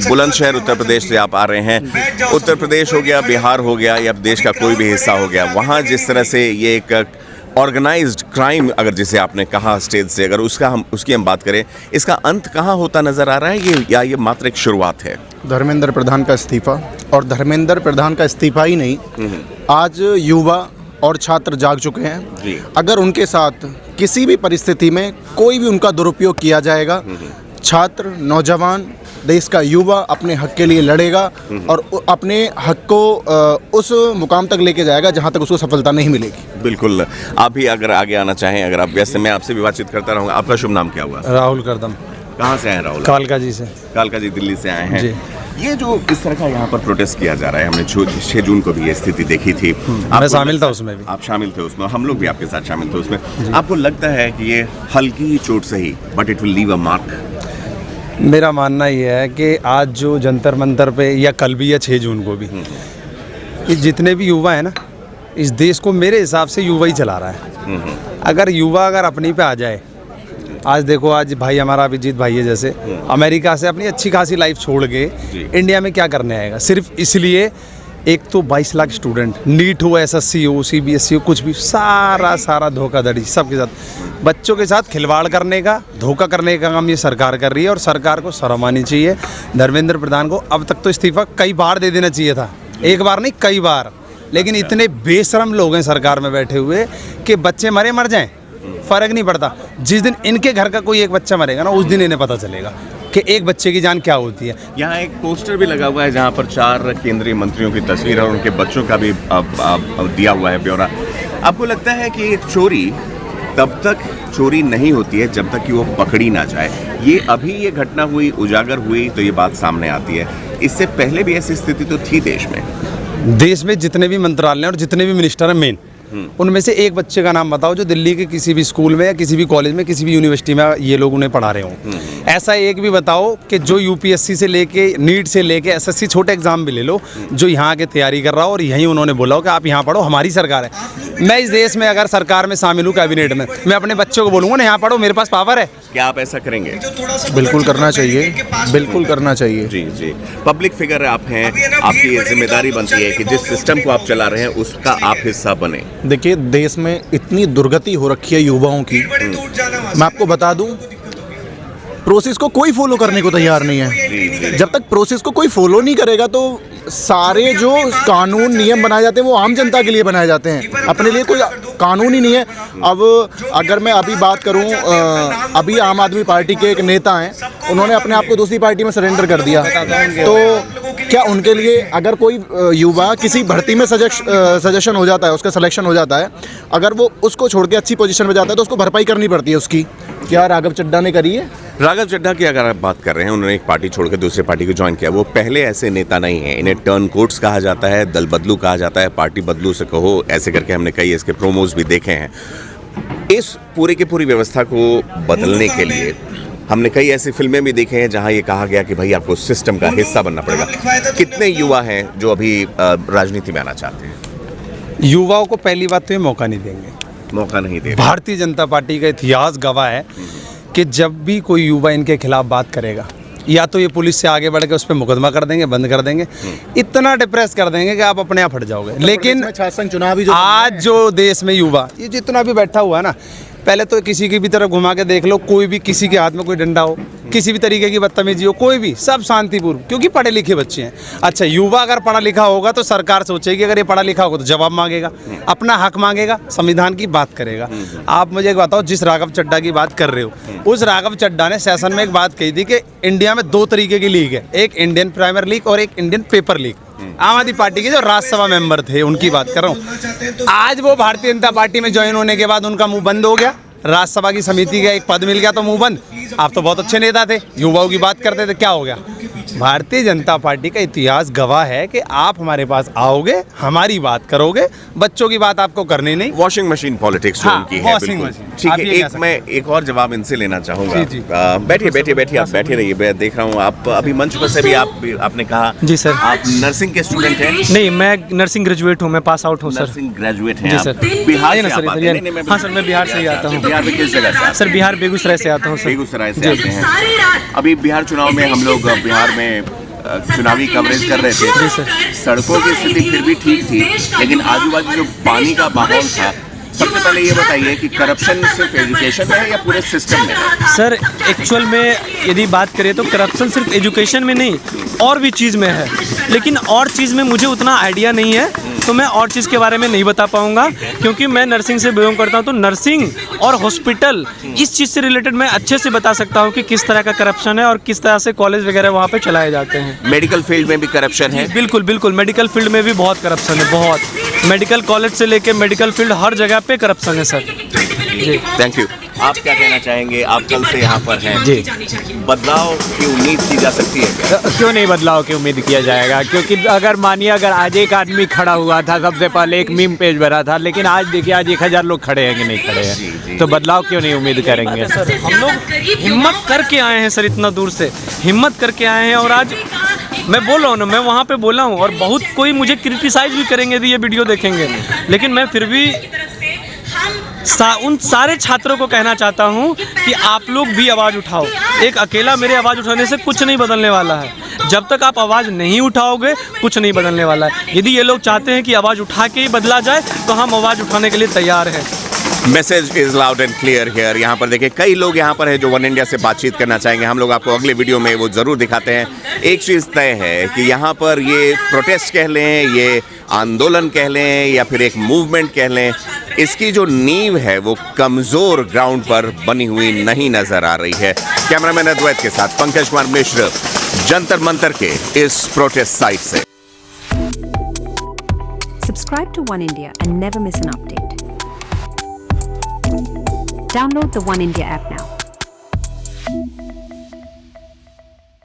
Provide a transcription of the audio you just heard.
बुलंदशहर उत्तर प्रदेश से आप आ रहे हैं। उत्तर प्रदेश हो गया, बिहार हो गया या देश का कोई भी हिस्सा हो गया, वहाँ जिस तरह से ये एक ऑर्गेनाइज्ड क्राइम, अगर जिसे आपने कहा स्टेज से, अगर उसकी हम बात करें, इसका अंत कहाँ होता नजर आ रहा है या ये मात्र एक शुरुआत है? धर्मेंद्र प्रधान का इस्तीफा, और धर्मेंद्र प्रधान का इस्तीफा ही नहीं, आज युवा और छात्र जाग चुके हैं। अगर उनके साथ किसी भी परिस्थिति में कोई भी उनका दुरुपयोग किया जाएगा, छात्र, नौजवान, देश का युवा अपने हक के लिए लड़ेगा और अपने हक को उस मुकाम तक लेके जाएगा जहां तक उसको सफलता नहीं मिलेगी। बिल्कुल। आप भी अगर आगे आना चाहें, अगर आप व्यस्त, मैं आपसे भी बातचीत करता रहूँगा। आपका शुभ नाम क्या हुआ? राहुल करदम। कहाँ से आए राहुल? कालका जी से। कालका जी, दिल्ली से आए हैं जी। ये जो इस तरह का यहाँ पर प्रोटेस्ट किया जा रहा है, हमने 6 जून को भी ये स्थिति देखी थी। मैं शामिल था उसमें भी। आप शामिल थे उसमें, हम लोग भी आपके साथ शामिल थे उसमें। आपको लगता है कि ये हल्की ही चोट सही, but it will leave a mark? मेरा मानना ये है कि आज जो जंतर मंतर पे, या कल भी या 6 जून को भी, ये जितने भी युवा हैं ना, इस देश को मेरे हिसाब से युवा ही चला रहा है। अगर युवा अपनी पे आ जाए, आज देखो, आज भाई हमारा अभिजीत भाई है, जैसे अमेरिका से अपनी अच्छी खासी लाइफ छोड़ के इंडिया में क्या करने आएगा, सिर्फ इसलिए। एक तो 22 लाख स्टूडेंट, नीट हो, SSC हो, CBSE हो, कुछ भी, सारा धोखाधड़ी सबके साथ, बच्चों के साथ खिलवाड़ करने का, धोखा करने का काम ये सरकार कर रही है। और सरकार को शर्म आनी चाहिए। धर्मेंद्र प्रधान को अब तक तो इस्तीफा कई बार दे देना चाहिए था, एक बार नहीं, कई बार। लेकिन इतने बेशरम लोग हैं सरकार में बैठे हुए कि बच्चे मर जाएं, फर्क नहीं पड़ता। जिस दिन इनके घर का कोई एक बच्चा मरेगा ना, उस दिन इन्हें पता चलेगा कि एक बच्चे की जान क्या होती है। यहाँ एक पोस्टर भी लगा हुआ है जहाँ पर 4 केंद्रीय मंत्रियों की तस्वीर और उनके बच्चों का भी दिया हुआ है ब्यौरा। आपको लगता है कि चोरी तब तक चोरी नहीं होती है जब तक कि वो पकड़ी ना जाए? ये अभी ये घटना हुई, उजागर हुई, तो ये बात सामने आती है। इससे पहले भी ऐसी स्थिति तो थी देश में जितने भी मंत्रालय और जितने भी मिनिस्टर हैं मेन, उनमें से एक बच्चे का नाम बताओ जो दिल्ली के किसी भी स्कूल में या किसी भी कॉलेज में, किसी भी यूनिवर्सिटी में ये लोग उन्हें पढ़ा रहे हों। ऐसा एक भी बताओ कि जो UPSC से लेके, नीट से लेके SSC, छोटे एग्जाम भी ले लो, जो यहाँ के तैयारी कर रहा हो और यहीं उन्होंने बोला हो कि आप यहाँ पढ़ो, हमारी सरकार है। मैं इस देश में अगर सरकार में शामिल हूँ, कैबिनेट में, मैं अपने बच्चों को बोलूँगा ना, यहाँ पढ़ो, मेरे पास पावर है। क्या आप ऐसा करेंगे? बिल्कुल करना चाहिए, बिल्कुल करना चाहिए। जी। पब्लिक फिगर आप हैं, आपकी ये जिम्मेदारी बनती है कि जिस सिस्टम को आप चला रहे हैं उसका आप हिस्सा बने। देखिए, देश में इतनी दुर्गति हो रखी है युवाओं की, मैं आपको बता दूं, प्रोसेस को कोई फॉलो करने को तैयार नहीं है। जब तक प्रोसेस को कोई फॉलो नहीं करेगा तो सारे जो कानून नियम बनाए जाते हैं वो आम जनता के लिए बनाए जाते हैं, अपने लिए कोई कानून ही नहीं है। अब अगर मैं अभी बात करूं, अभी आम आदमी पार्टी के एक नेता हैं, उन्होंने अपने आप को दूसरी पार्टी में सरेंडर कर दिया, तो क्या उनके लिए अगर कोई युवा किसी भर्ती में सजेशन हो जाता है, उसका सिलेक्शन हो जाता है, अगर वो उसको छोड़ के अच्छी पोजीशन में जाता है तो उसको भरपाई करनी पड़ती है उसकी। क्या राघव चड्ढा ने करी है? राघव चड्ढा की अगर आप बात कर रहे हैं, उन्होंने एक पार्टी छोड़कर दूसरे पार्टी को ज्वाइन किया। वो पहले ऐसे नेता नहीं है, इन्हें टर्न कोट्स कहा जाता है, दल बदलू कहा जाता है, पार्टी बदलू से कहो, ऐसे करके हमने कई इसके प्रोमोज भी देखे हैं। इस पूरी की पूरी व्यवस्था को बदलने के लिए हमने कई ऐसी फिल्में भी देखे हैं जहां ये कहा गया कि भाई आपको सिस्टम का हिस्सा बनना पड़ेगा। कितने युवा हैं जो अभी राजनीति में आना चाहते हैं? युवाओं को पहली बात तो ये मौका नहीं देंगे, मौका नहीं दे। भारतीय जनता पार्टी का इतिहास गवाह है कि जब भी कोई युवा इनके खिलाफ बात करेगा, या तो ये पुलिस से आगे बढ़ के उस पर मुकदमा कर देंगे, बंद कर देंगे, इतना डिप्रेस कर देंगे कि आप अपने आप हट जाओगे। लेकिन चुनावी आज जो देश में युवा, ये जितना भी बैठा हुआ है ना, पहले तो किसी की भी तरफ घुमा के देख लो, कोई भी किसी के हाथ में कोई डंडा हो, किसी भी तरीके की बदतमीजी हो, कोई भी, सब शांतिपूर्ण, क्योंकि पढ़े लिखे बच्चे हैं। अच्छा, युवा अगर पढ़ा लिखा होगा तो सरकार सोचेगी, अगर ये पढ़ा लिखा होगा तो जवाब मांगेगा, अपना हक मांगेगा, संविधान की बात करेगा। आप मुझे एक बताओ, जिस राघव चड्ढा की बात कर रहे हो, उस राघव चड्ढा ने सेशन में एक बात कही थी कि इंडिया में 2 तरीके की लीग है, एक इंडियन प्रीमियर लीग और एक इंडियन पेपर लीग। आम आदमी पार्टी के जो राज्यसभा मेंबर थे उनकी बात कर रहा हूँ। आज वो भारतीय जनता पार्टी में ज्वाइन होने के बाद उनका मुंह बंद हो गया, राज्यसभा की समिति का एक पद मिल गया तो मुंह बंद। आप तो बहुत अच्छे नेता थे, युवाओं की बात करते थे, क्या हो गया? भारतीय जनता पार्टी का इतिहास गवाह है कि आप हमारे पास आओगे, हमारी बात करोगे, बच्चों की बात आपको करनी नहीं। वॉशिंग मशीन पॉलिटिक्स जो उनकी है, वॉशिंग मशीन। ठीक है, मैं एक और जवाब इनसे लेना चाहूँगा। बैठिए, आप बैठे रहिए। मैं देख रहा हूँ आप अभी मंच पर से भी आपने कहा। जी सर। आप नर्सिंग के स्टूडेंट हैं? नहीं, मैं नर्सिंग ग्रेजुएट हूँ, मैं पास आउट हूँ सर। नर्सिंग ग्रेजुएट हैं जी आप? सर। बिहार से सर, आप आते हैं? हाँ सर, मैं बिहार से ही आता हूँ। बिहार में किस जगह से? सर बिहार बेगूसराय से आता हूँ सर। बेगूसराय से आते हैं। अभी बिहार चुनाव में हम लोग बिहार में चुनावी कवरेज कर रहे जी थे, सर। सड़कों की स्थिति फिर भी ठीक थी, लेकिन आजू बाजू जो पानी का माहौल था, सबसे पहले ये बताइए कि करप्शन सिर्फ एजुकेशन में है या पूरे सिस्टम में है? सर एक्चुअल में यदि बात करें तो करप्शन सिर्फ एजुकेशन में नहीं और भी चीज़ में है, लेकिन और चीज़ में मुझे उतना आइडिया नहीं है, तो मैं और चीज़ के बारे में नहीं बता पाऊंगा, क्योंकि मैं नर्सिंग से बिलोंग करता हूं, तो नर्सिंग और हॉस्पिटल इस चीज़ से रिलेटेड मैं अच्छे से बता सकता हूं कि किस तरह का करप्शन है और किस तरह से कॉलेज वगैरह वहाँ पे चलाए जाते हैं। मेडिकल फील्ड में भी करप्शन है? बिल्कुल बिल्कुल, मेडिकल फील्ड में भी बहुत करप्शन है, बहुत। मेडिकल कॉलेज से लेके मेडिकल फील्ड हर जगह पे करप्शन है सर। Ji thank you. आप क्या कहना चाहेंगे? आप कल से यहाँ पर हैं, जी। बदलाव की उम्मीद की जा सकती है क्या? क्यों नहीं बदलाव की उम्मीद किया जाएगा, क्योंकि अगर मानिए अगर आज एक आदमी खड़ा हुआ था, सबसे पहले एक मीम पेज भरा था, लेकिन आज देखिए आज 1000 लोग खड़े हैं कि नहीं खड़े हैं, तो बदलाव क्यों नहीं उम्मीद करेंगे? सर हम लोग हिम्मत करके आए हैं सर, इतना दूर से हिम्मत करके आए हैं, और आज मैं बोल रहा हूँ ना, मैं वहाँ पे बोला हूँ और बहुत कोई मुझे क्रिटिसाइज भी करेंगे यदि ये वीडियो देखेंगे, लेकिन मैं फिर भी उन सारे छात्रों को कहना चाहता हूँ कि आप लोग भी आवाज़ उठाओ। एक अकेला मेरे आवाज़ उठाने से कुछ नहीं बदलने वाला है। जब तक आप आवाज़ नहीं उठाओगे कुछ नहीं बदलने वाला है। यदि ये लोग चाहते हैं कि आवाज़ उठा के ही बदला जाए तो हम आवाज़ उठाने के लिए तैयार हैं। Message is loud and clear here. यहाँ पर देखिए कई लोग यहाँ पर है जो वन इंडिया से बातचीत करना चाहेंगे। हम लोग आपको अगले वीडियो में वो ज़रूर दिखाते हैं। एक चीज़ तय है कि यहाँ पर ये प्रोटेस्ट कह लें, ये आंदोलन कह लें या फिर एक मूवमेंट कह लें, इसकी जो नींव है वो कमज़ोर ग्राउंड पर बनी हुई नहीं नज़र आ रही है। कैमरामैन अद्वैत के साथ पंकज कुमार मिश्र, जंतर मंतर के इस प्रोटेस्ट साइट से। Subscribe to One India and never miss an update. Download the One India app now.